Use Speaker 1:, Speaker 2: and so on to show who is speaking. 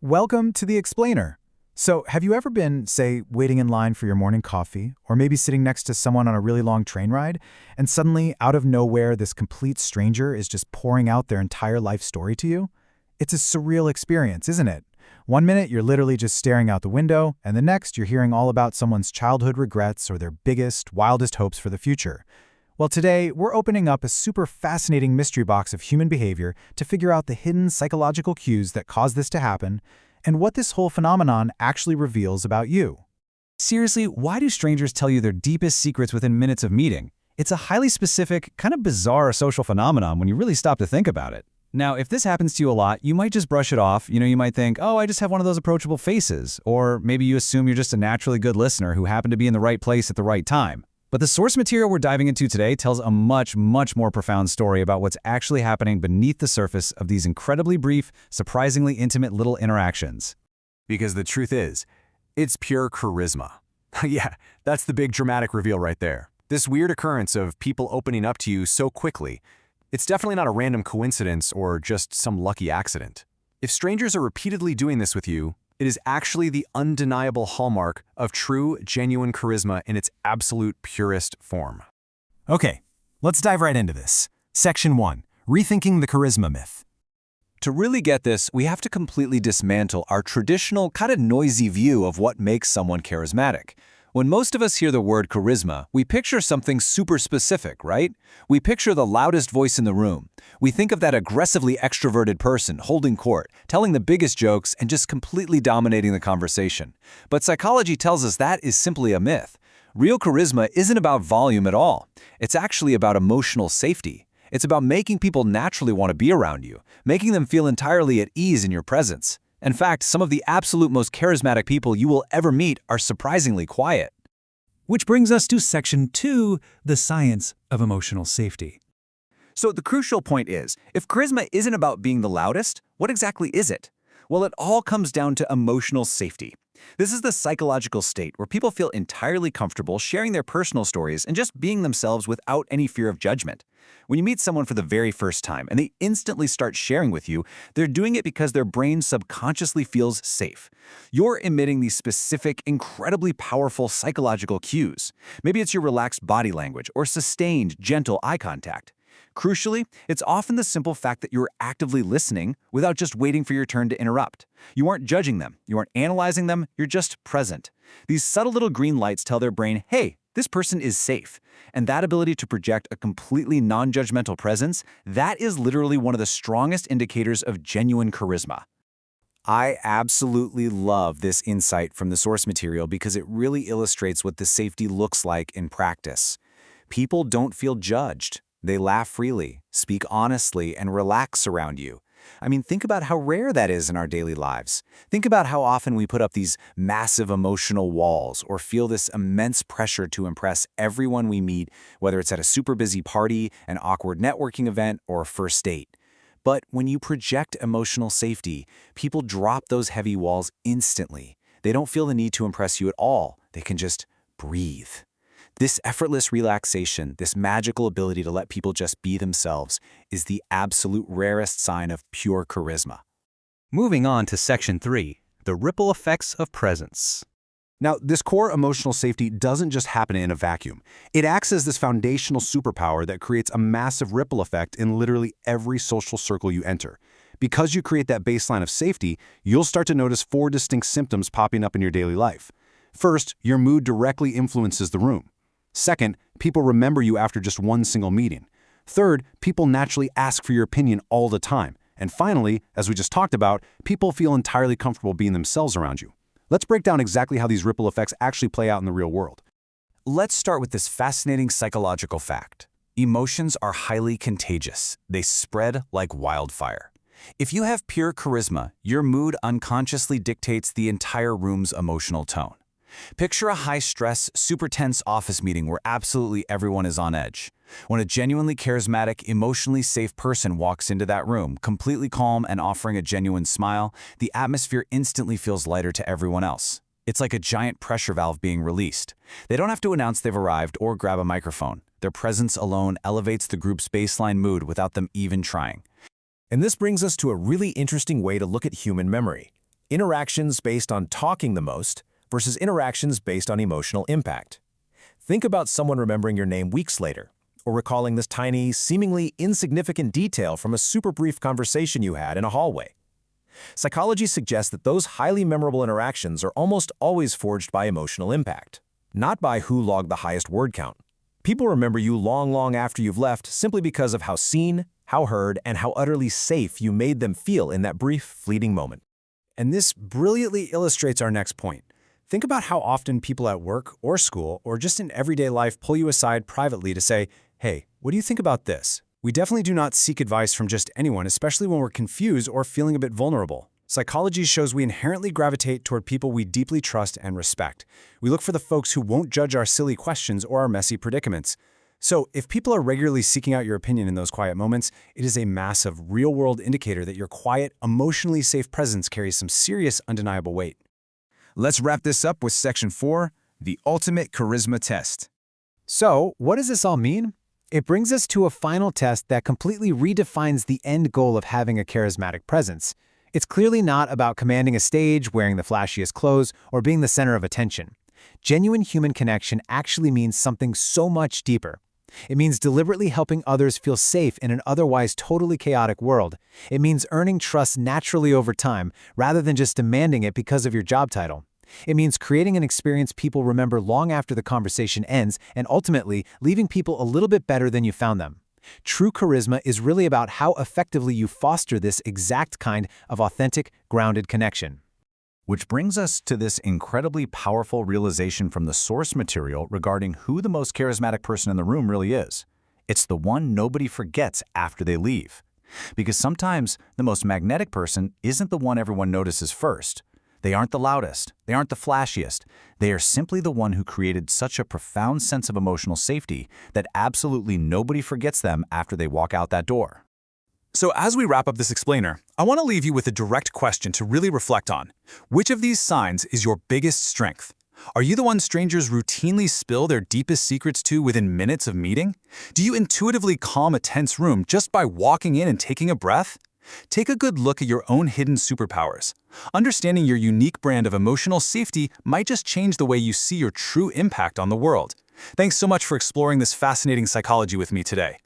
Speaker 1: Welcome to The Explainer. So, have you ever been, say, waiting in line for your morning coffee, or maybe sitting next to someone on a really long train ride, and suddenly, out of nowhere, this complete stranger is just pouring out their entire life story to you? It's a surreal experience, isn't it? One minute, you're literally just staring out the window, and the next, you're hearing all about someone's childhood regrets or their biggest, wildest hopes for the future. Well, today, we're opening up a super fascinating mystery box of human behavior to figure out the hidden psychological cues that cause this to happen and what this whole phenomenon actually reveals about you.
Speaker 2: Seriously, why do strangers tell you their deepest secrets within minutes of meeting? It's a highly specific, kind of bizarre social phenomenon when you really stop to think about it. Now, if this happens to you a lot, you might just brush it off. You might think, oh, I just have one of those approachable faces. Or maybe you assume you're just a naturally good listener who happened to be in the right place at the right time. But the source material we're diving into today tells a much more profound story about what's actually happening beneath the surface of these incredibly brief, surprisingly intimate little interactions.
Speaker 3: Because the truth is, it's pure charisma. Yeah, that's the big dramatic reveal right there. This weird occurrence of people opening up to you so quickly, it's definitely not a random coincidence or just some lucky accident. If strangers are repeatedly doing this with you, it is actually the undeniable hallmark of true, genuine charisma in its absolute purest form.
Speaker 4: Okay, let's dive right into this. Section 1. Rethinking the charisma myth.
Speaker 2: To really get this, we have to completely dismantle our traditional, kind of noisy view of what makes someone charismatic. When most of us hear the word charisma, we picture something super specific, right? We picture the loudest voice in the room. We think of that aggressively extroverted person holding court, telling the biggest jokes, and just completely dominating the conversation. But psychology tells us that is simply a myth. Real charisma isn't about volume at all. It's actually about emotional safety. It's about making people naturally want to be around you, making them feel entirely at ease in your presence. In fact, some of the absolute most charismatic people you will ever meet are surprisingly quiet.
Speaker 5: Which brings us to Section 2, the science of emotional safety.
Speaker 2: So the crucial point is, if charisma isn't about being the loudest, what exactly is it? Well, it all comes down to emotional safety. This is the psychological state where people feel entirely comfortable sharing their personal stories and just being themselves without any fear of judgment. When you meet someone for the very first time and they instantly start sharing with you, they're doing it because their brain subconsciously feels safe. You're emitting these specific, incredibly powerful psychological cues. Maybe it's your relaxed body language or sustained, gentle eye contact. Crucially, it's often the simple fact that you're actively listening without just waiting for your turn to interrupt. You aren't judging them, you aren't analyzing them, you're just present. These subtle little green lights tell their brain, hey, this person is safe. And that ability to project a completely non-judgmental presence, that is literally one of the strongest indicators of genuine charisma. I absolutely love this insight from the source material because it really illustrates what the safety looks like in practice. People don't feel judged. They laugh freely, speak honestly, and relax around you. I mean, think about how rare that is in our daily lives. Think about how often we put up these massive emotional walls or feel this immense pressure to impress everyone we meet, whether it's at a super busy party, an awkward networking event, or a first date. But when you project emotional safety, people drop those heavy walls instantly. They don't feel the need to impress you at all. They can just breathe. This effortless relaxation, this magical ability to let people just be themselves, is the absolute rarest sign of pure charisma.
Speaker 4: Moving on to Section 3, the ripple effects of presence.
Speaker 3: Now, this core emotional safety doesn't just happen in a vacuum. It acts as this foundational superpower that creates a massive ripple effect in literally every social circle you enter. Because you create that baseline of safety, you'll start to notice 4 distinct symptoms popping up in your daily life. First, your mood directly influences the room. Second, people remember you after just one single meeting. Third, people naturally ask for your opinion all the time. And finally, as we just talked about, people feel entirely comfortable being themselves around you. Let's break down exactly how these ripple effects actually play out in the real world.
Speaker 2: Let's start with this fascinating psychological fact. Emotions are highly contagious. They spread like wildfire. If you have pure charisma, your mood unconsciously dictates the entire room's emotional tone. Picture a high-stress, super tense office meeting where absolutely everyone is on edge. When a genuinely charismatic, emotionally safe person walks into that room, completely calm and offering a genuine smile, the atmosphere instantly feels lighter to everyone else. It's like a giant pressure valve being released. They don't have to announce they've arrived or grab a microphone. Their presence alone elevates the group's baseline mood without them even trying.
Speaker 4: And this brings us to a really interesting way to look at human memory.
Speaker 6: Interactions based on talking the most versus interactions based on emotional impact. Think about someone remembering your name weeks later, or recalling this tiny, seemingly insignificant detail from a super brief conversation you had in a hallway. Psychology suggests that those highly memorable interactions are almost always forged by emotional impact, not by who logged the highest word count. People remember you long after you've left simply because of how seen, how heard, and how utterly safe you made them feel in that brief, fleeting moment.
Speaker 3: And this brilliantly illustrates our next point. Think about how often people at work or school or just in everyday life pull you aside privately to say, "Hey, what do you think about this?" We definitely do not seek advice from just anyone, especially when we're confused or feeling a bit vulnerable. Psychology shows we inherently gravitate toward people we deeply trust and respect. We look for the folks who won't judge our silly questions or our messy predicaments. So, if people are regularly seeking out your opinion in those quiet moments, it is a massive, real-world indicator that your quiet, emotionally safe presence carries some serious, undeniable weight.
Speaker 1: Let's wrap this up with Section 4, the ultimate charisma test.
Speaker 4: So, what does this all mean? It brings us to a final test that completely redefines the end goal of having a charismatic presence. It's clearly not about commanding a stage, wearing the flashiest clothes, or being the center of attention. Genuine human connection actually means something so much deeper. It means deliberately helping others feel safe in an otherwise totally chaotic world. It means earning trust naturally over time, rather than just demanding it because of your job title. It means creating an experience people remember long after the conversation ends, and ultimately leaving people a little bit better than you found them. True charisma is really about how effectively you foster this exact kind of authentic, grounded connection.
Speaker 2: Which brings us to this incredibly powerful realization from the source material regarding who the most charismatic person in the room really is. It's the one nobody forgets after they leave. Because sometimes the most magnetic person isn't the one everyone notices first. They aren't the loudest. They aren't the flashiest. They are simply the one who created such a profound sense of emotional safety that absolutely nobody forgets them after they walk out that door.
Speaker 7: So as we wrap up this explainer, I want to leave you with a direct question to really reflect on. Which of these signs is your biggest strength? Are you the one strangers routinely spill their deepest secrets to within minutes of meeting? Do you intuitively calm a tense room just by walking in and taking a breath? Take a good look at your own hidden superpowers. Understanding your unique brand of emotional safety might just change the way you see your true impact on the world. Thanks so much for exploring this fascinating psychology with me today.